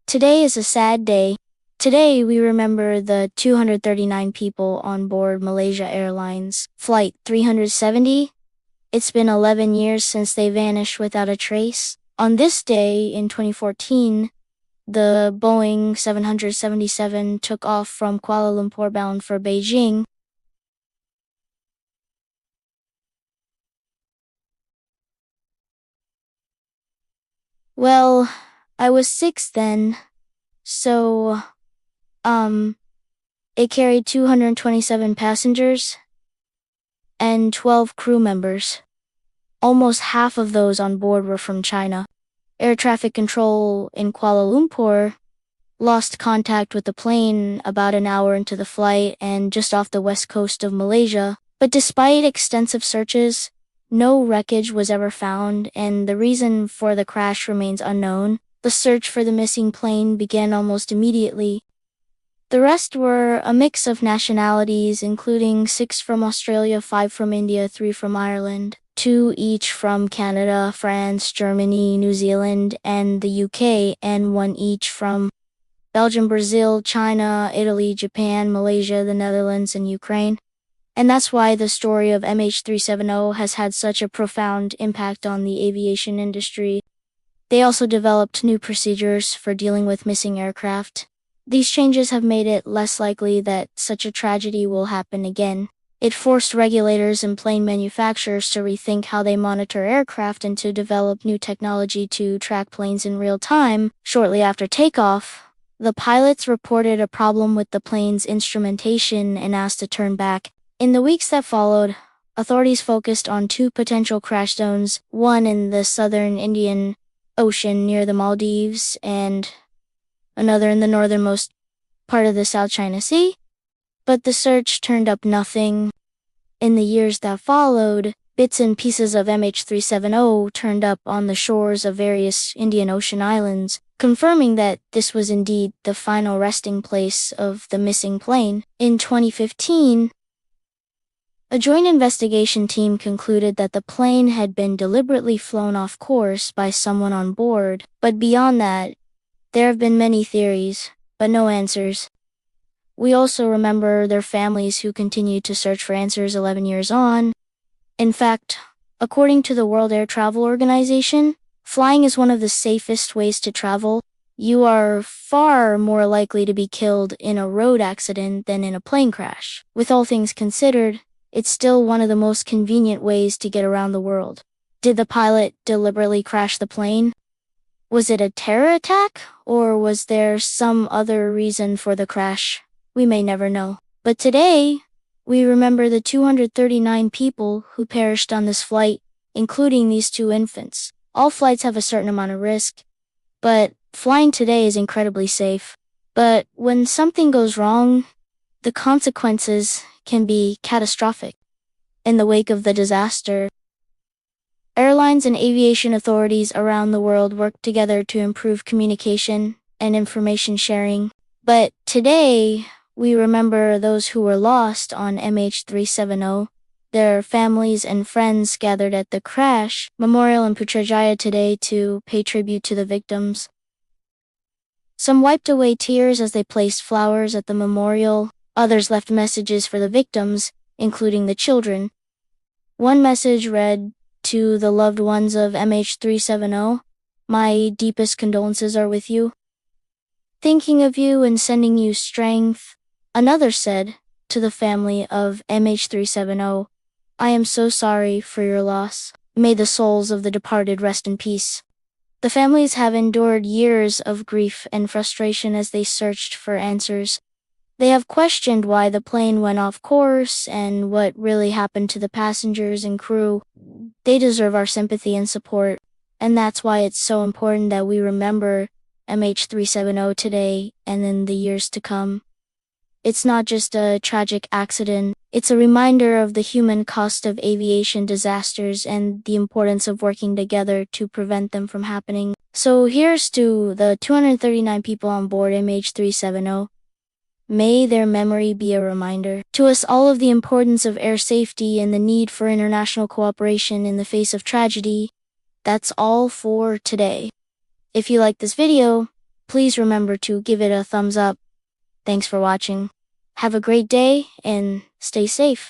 Today is a sad day. Today we remember the 239 people on board Malaysia Airlines Flight 370. It's been 11 years since they vanished without a trace. On this day in 2014, the Boeing 777 took off from Kuala Lumpur bound for Beijing. Well, I was 6 then, so, it carried 227 passengers and 12 crew members. Almost half of those on board were from China. Air traffic control in Kuala Lumpur lost contact with the plane about an hour into the flight and just off the west coast of Malaysia. But despite extensive searches, no wreckage was ever found, and the reason for the crash remains unknown. The search for the missing plane began almost immediately. The rest were a mix of nationalities, including 6 from Australia, 5 from India, 3 from Ireland, 2 each from Canada, France, Germany, New Zealand, and the UK, and 1 each from Belgium, Brazil, China, Italy, Japan, Malaysia, the Netherlands, and Ukraine. And that's why the story of MH370 has had such a profound impact on the aviation industry. They also developed new procedures for dealing with missing aircraft. These changes have made it less likely that such a tragedy will happen again. It forced regulators and plane manufacturers to rethink how they monitor aircraft and to develop new technology to track planes in real time. Shortly after takeoff, the pilots reported a problem with the plane's instrumentation and asked to turn back. In the weeks that followed, authorities focused on 2 potential crash zones, one in the southern Indian Ocean near the Maldives and another in the northernmost part of the South China Sea. But the search turned up nothing. In the years that followed, bits and pieces of MH370 turned up on the shores of various Indian Ocean islands, confirming that this was indeed the final resting place of the missing plane. In 2015, a joint investigation team concluded that the plane had been deliberately flown off course by someone on board. But beyond that, there have been many theories, but no answers. We also remember their families who continue to search for answers 11 years on. In fact, according to the World Air Travel Organization, flying is one of the safest ways to travel. You are far more likely to be killed in a road accident than in a plane crash. With all things considered, it's still one of the most convenient ways to get around the world. Did the pilot deliberately crash the plane? Was it a terror attack, or was there some other reason for the crash? We may never know. But today, we remember the 239 people who perished on this flight, including these 2 infants. All flights have a certain amount of risk, but flying today is incredibly safe. But when something goes wrong, the consequences can be catastrophic. In the wake of the disaster, airlines and aviation authorities around the world worked together to improve communication and information sharing. But today, we remember those who were lost on MH370. Their families and friends gathered at the crash memorial in Putrajaya today to pay tribute to the victims. Some wiped away tears as they placed flowers at the memorial. Others left messages for the victims, including the children. One message read, "To the loved ones of MH370, my deepest condolences are with you. Thinking of you and sending you strength." Another said, "To the family of MH370, I am so sorry for your loss. May the souls of the departed rest in peace." The families have endured years of grief and frustration as they searched for answers. They have questioned why the plane went off course and what really happened to the passengers and crew. They deserve our sympathy and support, and that's why it's so important that we remember MH370 today and in the years to come. It's not just a tragic accident, it's a reminder of the human cost of aviation disasters and the importance of working together to prevent them from happening. So here's to the 239 people on board MH370. May their memory be a reminder to us all of the importance of air safety and the need for international cooperation in the face of tragedy. That's all for today. If you like this video, Please remember to give it a thumbs up. Thanks for watching. Have a great day and stay safe.